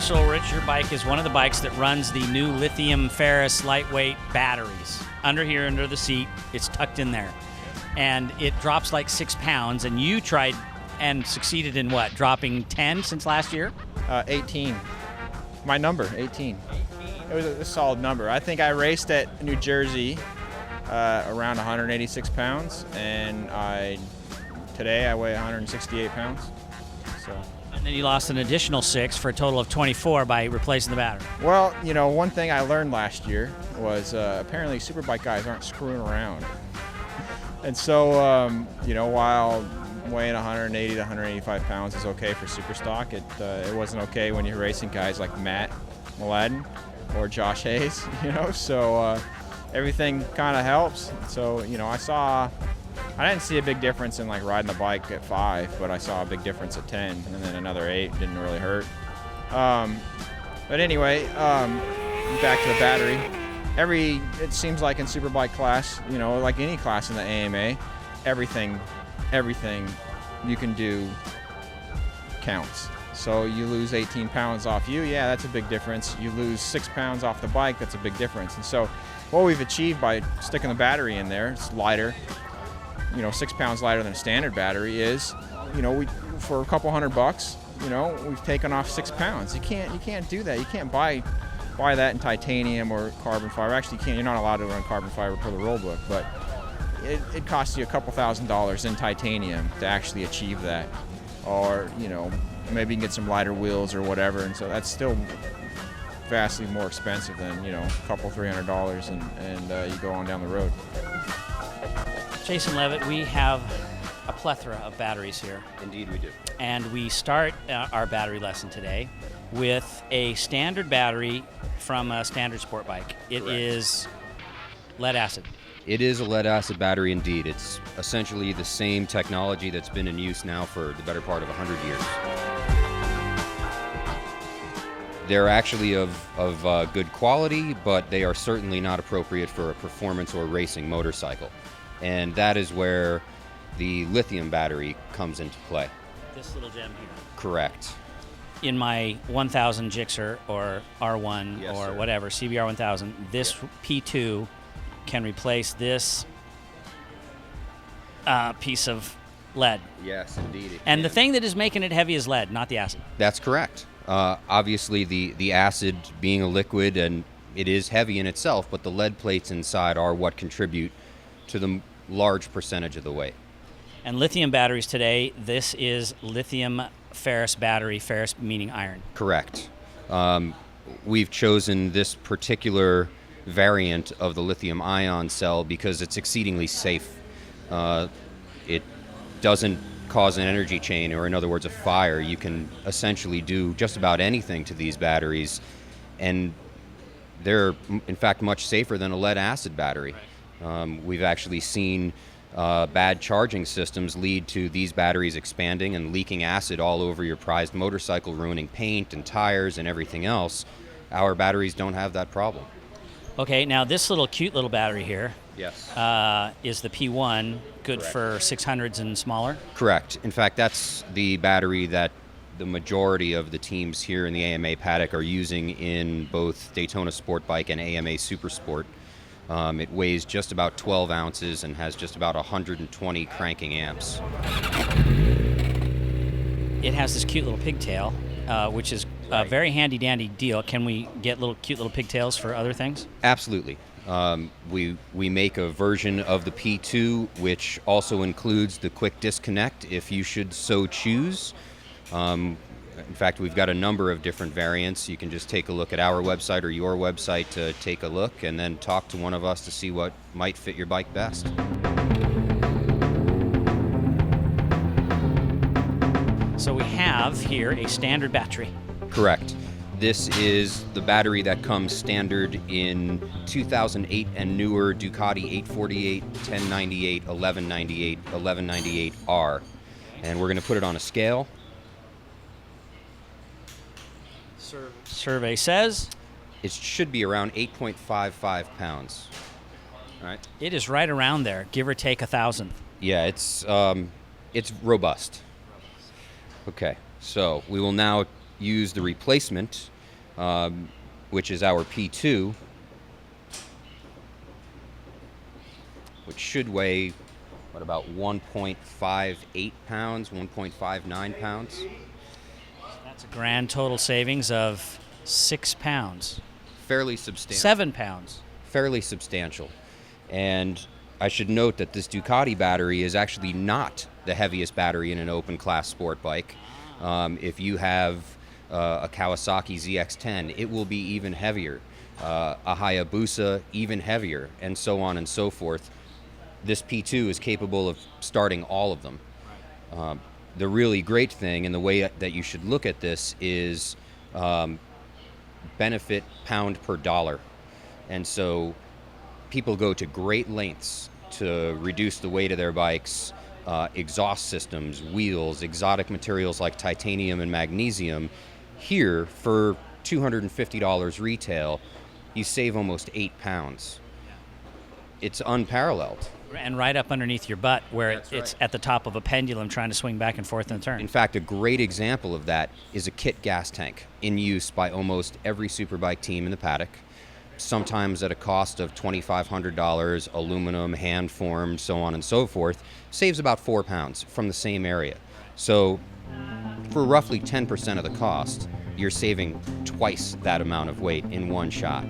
SportbikeWrench, your bike is one of the bikes that runs the new Lithium Ferrous lightweight batteries. Under here, under the seat, it's tucked in there. And it drops like 6 pounds, and you tried and succeeded in what, dropping 10 since last year? 18. My number, 18. It was a solid number. I think I raced at New Jersey around 186 pounds, and today I weigh 168 pounds. So. And then you lost an additional 6 for a total of 24 by replacing the battery. Well, you know, one thing I learned last year was apparently Superbike guys aren't screwing around. And so, you know, while weighing 180 to 185 pounds is okay for super stock, it wasn't okay when you're racing guys like Matt Mladen or Josh Hayes, you know, so everything kind of helps. So, you know, I didn't see a big difference in like riding the bike at 5, but I saw a big difference at 10, and then another 8 didn't really hurt. But anyway, back to the battery. It seems like in Superbike class, you know, like any class in the AMA, everything you can do counts. So you lose 18 pounds off you, yeah, that's a big difference. You lose 6 pounds off the bike, that's a big difference. And so what we've achieved by sticking the battery in there, it's lighter, you know, 6 pounds lighter than a standard battery is, you know, for a couple $100, you know, we've taken off 6 pounds. You can't do that. You can't buy that in titanium or carbon fiber. Actually, you're not allowed to run carbon fiber per the rule book, but it costs you a couple $1,000s in titanium to actually achieve that. Or, you know, maybe you can get some lighter wheels or whatever, and so that's still vastly more expensive than, you know, a couple $300 and you go on down the road. Jason Levitt, we have a plethora of batteries here. Indeed we do. And we start our battery lesson today with a standard battery from a standard sport bike. It Correct. Is lead acid. It is a lead acid battery indeed. It's essentially the same technology that's been in use now for the better part of 100 years. They're actually of good quality, but they are certainly not appropriate for a performance or racing motorcycle. And that is where the lithium battery comes into play. This little gem here. Correct. In my 1000 Gixxer or R1 Yes, or sir. whatever, CBR 1000, this P2 can replace this piece of lead. Yes, indeed. And the thing that is making it heavy is lead, not the acid. That's correct. Obviously, the acid being a liquid, and it is heavy in itself, but the lead plates inside are what contribute to the large percentage of the weight. And lithium batteries today, this is lithium ferrous battery, ferrous meaning iron. Correct. We've chosen this particular variant of the lithium ion cell because it's exceedingly safe. It doesn't cause an energy chain, or in other words, a fire. You can essentially do just about anything to these batteries, and they're in fact much safer than a lead acid battery. We've actually seen bad charging systems lead to these batteries expanding and leaking acid all over your prized motorcycle, ruining paint and tires and everything else. Our batteries don't have that problem. Okay, now this cute little battery here Yes. is the P1, good Correct. for 600s and smaller. Correct. In fact, that's the battery that the majority of the teams here in the AMA paddock are using in both Daytona Sportbike and AMA Supersport. It weighs just about 12 ounces and has just about 120 cranking amps. It has this cute little pigtail, which is a very handy-dandy deal. Can we get cute little pigtails for other things? Absolutely. We make a version of the P2 which also includes the quick disconnect if you should so choose. In fact, we've got a number of different variants. You can just take a look at our website or your website to take a look, and then talk to one of us to see what might fit your bike best. So we have here a standard battery. Correct. This is the battery that comes standard in 2008 and newer Ducati 848, 1098, 1198, 1198R. And we're going to put it on a scale. Survey says It should be around 8.55 pounds. All right. it is right around there, give or take 1,000. Yeah, it's robust. Okay, so we will now use the replacement which is our P2, which should weigh, what, about 1.58 pounds, 1.59 pounds. That's a grand total savings of 6 pounds. Fairly substantial. 7 pounds. Fairly substantial. And I should note that this Ducati battery is actually not the heaviest battery in an open class sport bike. If you have a Kawasaki ZX-10, it will be even heavier. A Hayabusa, even heavier, and so on and so forth. This P2 is capable of starting all of them. The really great thing, and the way that you should look at this, is benefit pound per dollar. And so people go to great lengths to reduce the weight of their bikes, exhaust systems, wheels, exotic materials like titanium and magnesium. Here, for $250 retail, you save almost 8 pounds. It's unparalleled. And right up underneath your butt, where it's right. at the top of a pendulum trying to swing back and forth in a turn. In fact, a great example of that is a kit gas tank in use by almost every superbike team in the paddock, sometimes at a cost of $2,500, aluminum, hand-formed, so on and so forth. Saves about 4 pounds from the same area. So for roughly 10% of the cost, you're saving twice that amount of weight in one shot.